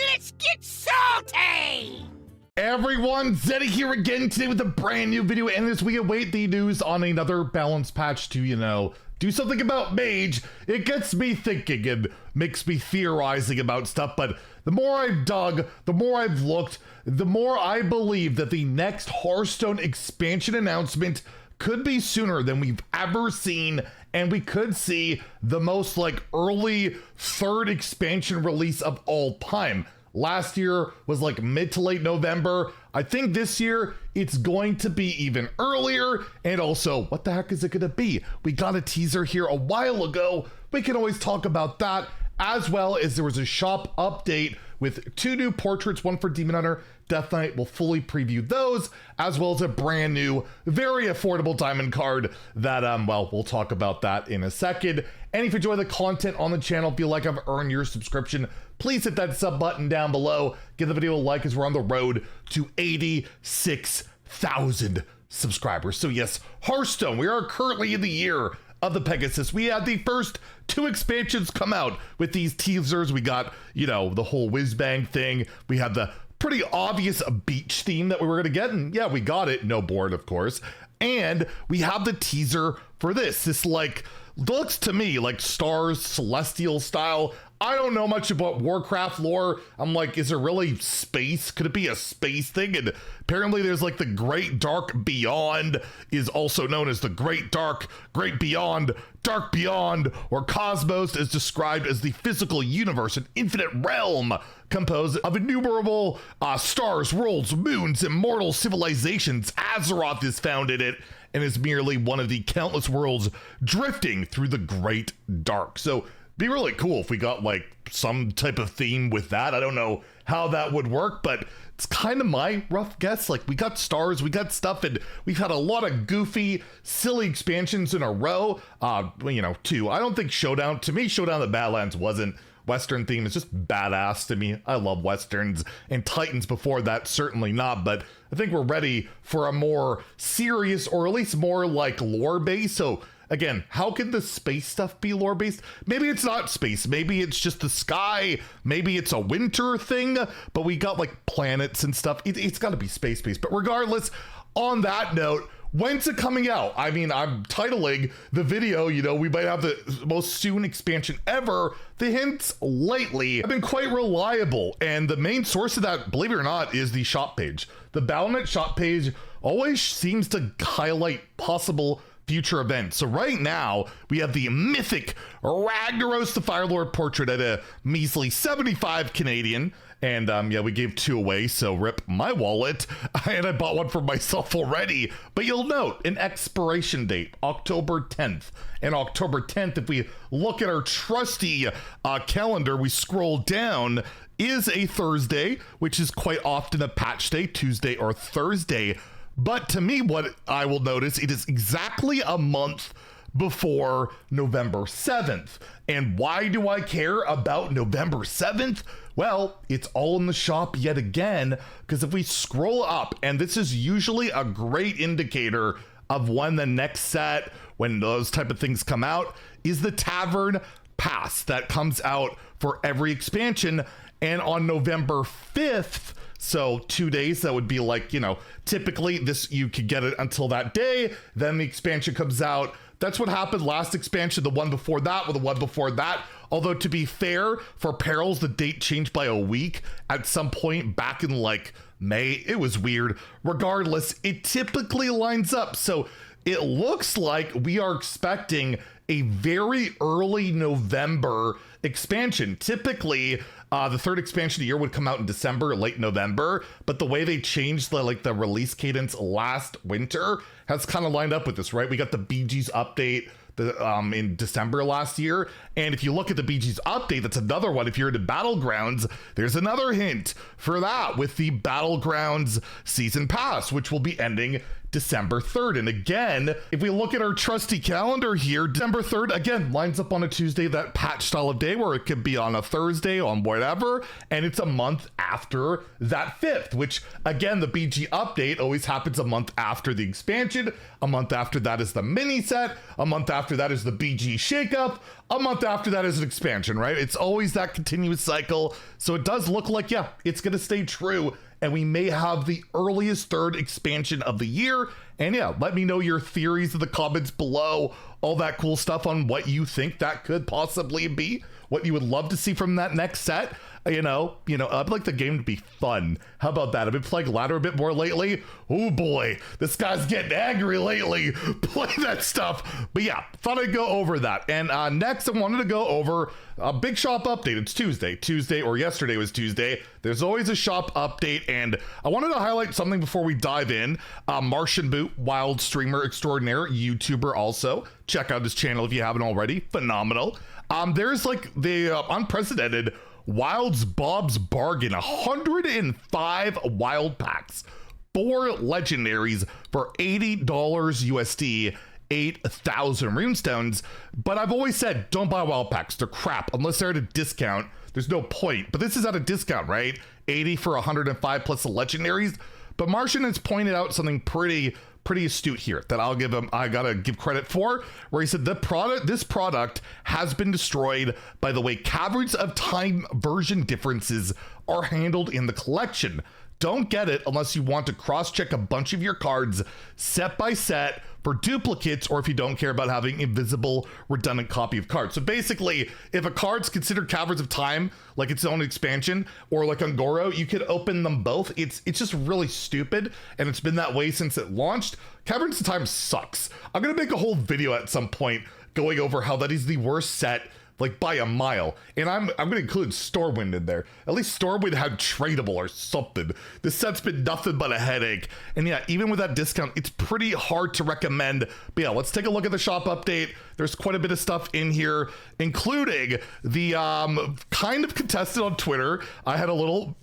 Let's get salty! Everyone, Zeddy here again today with a brand new video, and as we await the news on another balance patch to, do something about Mage, it gets me thinking and makes me theorizing about stuff, but the more I've dug, the more I've looked, the more I believe that the next Hearthstone expansion announcement could be sooner than we've ever seen, and we could see the most early third expansion release of all time. Last year was mid to late November. I think this year it's going to be even earlier. And also, what the heck is it going to be? We got a teaser here a while ago. We can always talk about that, as well as there was a shop update with 2 new portraits, one for Demon Hunter, Death Knight. We'll fully preview those, as well as a brand new, very affordable diamond card that, we'll talk about that in a second. And if you enjoy the content on the channel, feel like I've earned your subscription, please hit that sub button down below. Give the video a like as we're on the road to 86,000 subscribers. So yes, Hearthstone, we are currently in the year of the Pegasus. We had the first 2 expansions come out with these teasers. We got, the whole whiz-bang thing. We had the pretty obvious beach theme that we were gonna get, and yeah, we got it. No board, of course. And we have the teaser for this. This looks to me like Stars Celestial style. I don't know much about Warcraft lore. I'm is there really space? Could it be a space thing? And apparently there's the Great Dark Beyond is also known as the Great Dark, Great Beyond, Dark Beyond, or Cosmos is described as the physical universe, an infinite realm composed of innumerable stars, worlds, moons, immortal civilizations. Azeroth is found in it and is merely one of the countless worlds drifting through the Great Dark. So be really cool if we got some type of theme with that. I don't know how that would work, but it's kind of my rough guess. We got stars, we got stuff, and we've had a lot of goofy, silly expansions in a row. 2. I don't think Showdown, to me, Showdown of the Badlands wasn't Western theme. It's just badass to me. I love Westerns, and Titans before that, certainly not, but I think we're ready for a more serious, or at least more lore-based. So again, how can the space stuff be lore-based? Maybe it's not space. Maybe it's just the sky. Maybe it's a winter thing, but we got planets and stuff. It's got to be space-based. But regardless, on that note, when's it coming out? I mean, I'm titling the video, we might have the most soon expansion ever. The hints lately have been quite reliable, and the main source of that, believe it or not, is the shop page. The Battle.net shop page always seems to highlight possible future events. So right now, we have the mythic Ragnaros the Firelord portrait at a measly 75 Canadian. And we gave 2 away, so rip my wallet. And I bought one for myself already. But you'll note an expiration date, October 10th. And October 10th, if we look at our trusty calendar, we scroll down, is a Thursday, which is quite often a patch day, Tuesday or Thursday. But to me, what I will notice, it is exactly a month before November 7th. And why do I care about November 7th? Well, it's all in the shop yet again, because if we scroll up, and this is usually a great indicator of when the next set, when those type of things come out, is the Tavern Pass that comes out for every expansion. And on November 5th, so 2 days, that would be typically this, you could get it until that day, then the expansion comes out. That's what happened last expansion, the one before that, with the one before that. Although, to be fair, for Perils, the date changed by a week at some point back in May. It was weird. Regardless, it typically lines up. So it looks like we are expecting a very early November expansion. Typically, the third expansion of the year would come out in December, late November, but the way they changed the release cadence last winter has kind of lined up with this, right? We got the BG's update in December last year, and if you look at the BG's update, that's another one. If you're into Battlegrounds, there's another hint for that with the Battlegrounds Season Pass, which will be ending December 3rd. And again, if we look at our trusty calendar here, December 3rd, again, lines up on a Tuesday, that patch style of day where it could be on a Thursday, on whatever, and it's a month after that 5th, which again, the BG update always happens a month after the expansion. A month after that is the mini set. A month after that is the BG shakeup. a month after that is an expansion, right? It's always that continuous cycle. So it does look like, yeah, it's going to stay true. And we may have the earliest third expansion of the year. And yeah, let me know your theories in the comments below, all that cool stuff on what you think that could possibly be, what you would love to see from that next set. You know, I'd like the game to be fun. How about that? I've been playing ladder a bit more lately. Oh boy, this guy's getting angry lately. Play that stuff. But yeah, thought I'd go over that. And next, I wanted to go over a big shop update. It's Tuesday, or yesterday was Tuesday. There's always a shop update, and I wanted to highlight something before we dive in. Martian Boot, wild streamer extraordinaire, YouTuber also. Check out his channel if you haven't already. Phenomenal. There's like the unprecedented Wild's Bob's Bargain, 105 wild packs, 4 legendaries for $80 USD, 8,000 runestones. But I've always said, don't buy wild packs. They're crap. Unless they're at a discount, there's no point. But this is at a discount, right? 80 for 105 plus the legendaries. But Martian has pointed out something pretty astute here that I gotta give credit for, where he said this product has been destroyed by the way Caverns of Time version differences are handled in the collection. Don't get it unless you want to cross-check a bunch of your cards set by set for duplicates, or if you don't care about having invisible redundant copy of cards. So basically, if a card's considered Caverns of Time, like its own expansion, or like Ungoro, you could open them both. It's just really stupid, and it's been that way since it launched. Caverns of Time sucks. I'm gonna make a whole video at some point going over how that is the worst set, like by a mile. And I'm gonna include Stormwind in there. At least Stormwind had tradable or something. This set's been nothing but a headache. And yeah, even with that discount, it's pretty hard to recommend. But yeah, let's take a look at the shop update. There's quite a bit of stuff in here, including the kind of contested on Twitter. I had a little,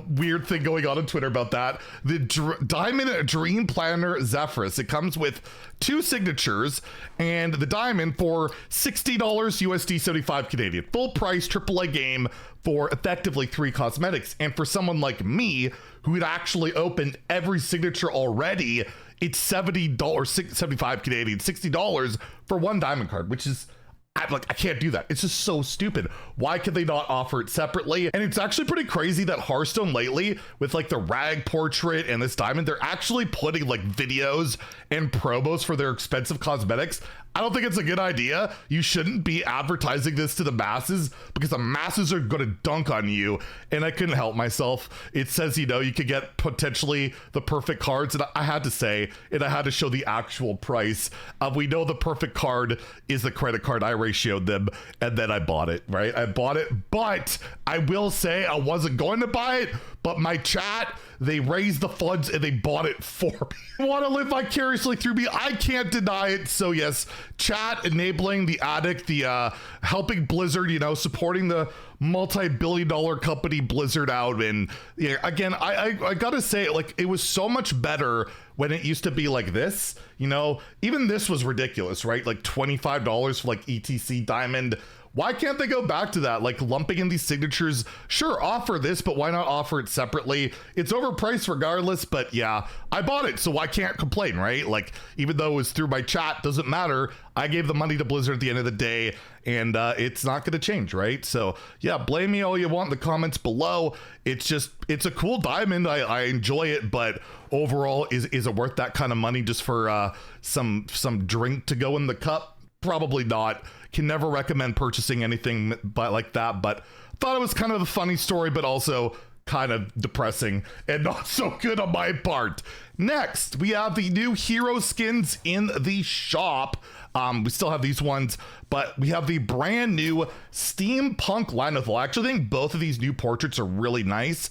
weird thing going on Twitter about that. The Diamond Dream Planner Zephrys. It comes with 2 signatures and the Diamond for $60 USD, 75 Canadian. Full price AAA game for effectively 3 cosmetics. And for someone like me, who had actually opened every signature already, it's $70, 75 Canadian, $60 for 1 diamond card, which is, I can't do that. It's just so stupid. Why could they not offer it separately? And it's actually pretty crazy that Hearthstone lately, with like the rag portrait and this diamond, they're actually putting like videos and promos for their expensive cosmetics. I don't think it's a good idea. You shouldn't be advertising this to the masses, because the masses are gonna dunk on you. And I couldn't help myself. It says, you could get potentially the perfect cards, and I had to say, and I had to show the actual price. We know the perfect card is the credit card. I ratioed them, and then I bought it, right? I bought it, but I will say I wasn't going to buy it, but my chat, they raised the funds and they bought it for me. Want to live vicariously through me? I can't deny it. So yes, chat enabling the addict, the helping Blizzard, supporting the multi-billion-dollar company Blizzard out. And yeah, again, I gotta say, like, it was so much better when it used to be like this. Even this was ridiculous, right? Like $25 for like ETC Diamond. Why can't they go back to that? Like lumping in these signatures, sure, offer this, but why not offer it separately? It's overpriced regardless, but yeah, I bought it, so I can't complain, right? Like, even though it was through my chat, doesn't matter. I gave the money to Blizzard at the end of the day, and it's not gonna change, right? So yeah, blame me all you want in the comments below. It's a cool diamond. I enjoy it, but overall, is it worth that kind of money just for some drink to go in the cup? Probably not. Can never recommend purchasing anything like that, but thought it was kind of a funny story, but also kind of depressing and not so good on my part. Next, we have the new hero skins in the shop. We still have these ones, but we have the brand new Steampunk Lanal'thel. I actually think both of these new portraits are really nice.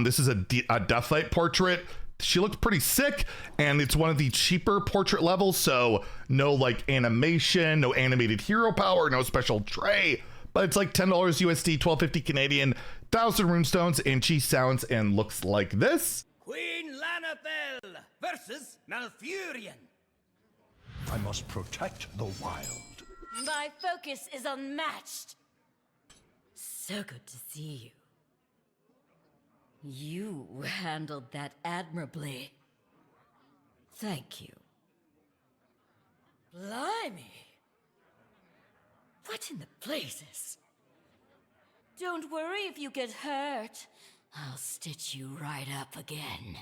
This is a Deathlight portrait. She looked pretty sick, and it's one of the cheaper portrait levels, so no like animation, no animated hero power, no special tray, but it's like $10 USD, 1250 Canadian, 1,000 runestones, and she sounds and looks like this. Queen Lanal'thel versus Malfurion. I must protect the wild. My focus is unmatched. So good to see you. You handled that admirably. Thank you. Blimey. What in the blazes? Don't worry if you get hurt. I'll stitch you right up again.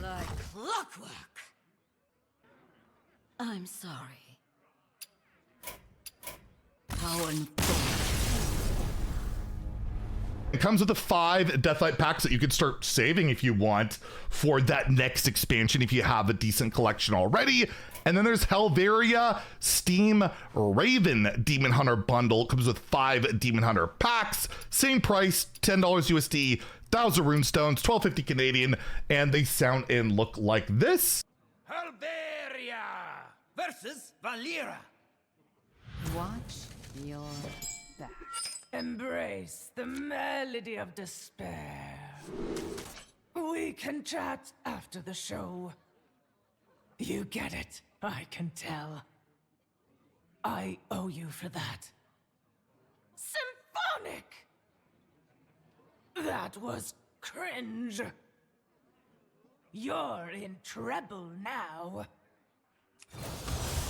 Like clockwork. I'm sorry. How unfortunate. It comes with the 5 Deathlight packs that you can start saving if you want for that next expansion if you have a decent collection already. And then there's Halveria Steamraven Demon Hunter bundle. Comes with 5 Demon Hunter packs. Same price, $10 USD, 1,000 runestones, 1250 Canadian, and they sound and look like this. Halveria versus Valera. Watch your back. Embrace the melody of despair. We can chat after the show. You get it, I can tell. I owe you for that. Symphonic! That was cringe. You're in treble now.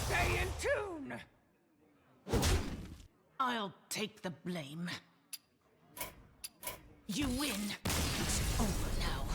Stay in tune! I'll take the blame. You win. It's over now.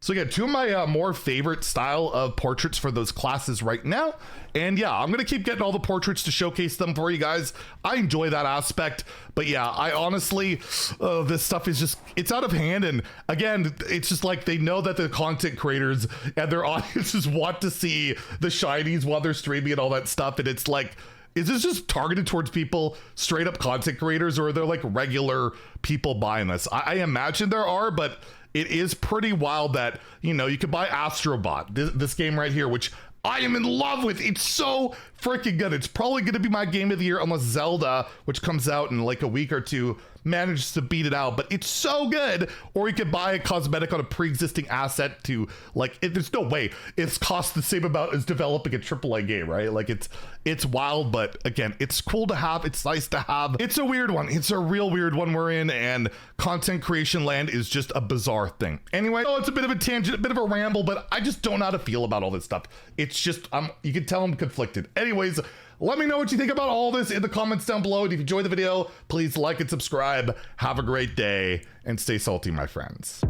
So yeah, 2 of my more favorite style of portraits for those classes right now. And yeah, I'm going to keep getting all the portraits to showcase them for you guys. I enjoy that aspect. But yeah, I honestly, this stuff is just, it's out of hand. And again, it's just like they know that the content creators and their audiences want to see the shinies while they're streaming and all that stuff. And it's like, is this just targeted towards people, straight up content creators, or are there like regular people buying this? I imagine there are, but it is pretty wild that, you know, you could buy Astrobot, this game right here, which I am in love with. It's so freaking good. It's probably going to be my game of the year unless Zelda, which comes out in like a week or two, manages to beat it out. But it's so good. Or you could buy a cosmetic on a pre-existing asset to like, there's no way it's cost the same amount as developing a AAA game, right? Like it's wild, but again, it's cool to have. It's nice to have. It's a weird one. It's a real weird one we're in, and content creation land is just a bizarre thing. Anyway, oh, it's a bit of a tangent, a bit of a ramble, but I just don't know how to feel about all this stuff. It's just, you can tell I'm conflicted. Anyways, let me know what you think about all this in the comments down below. And if you enjoyed the video, please like and subscribe. Have a great day and stay salty, my friends.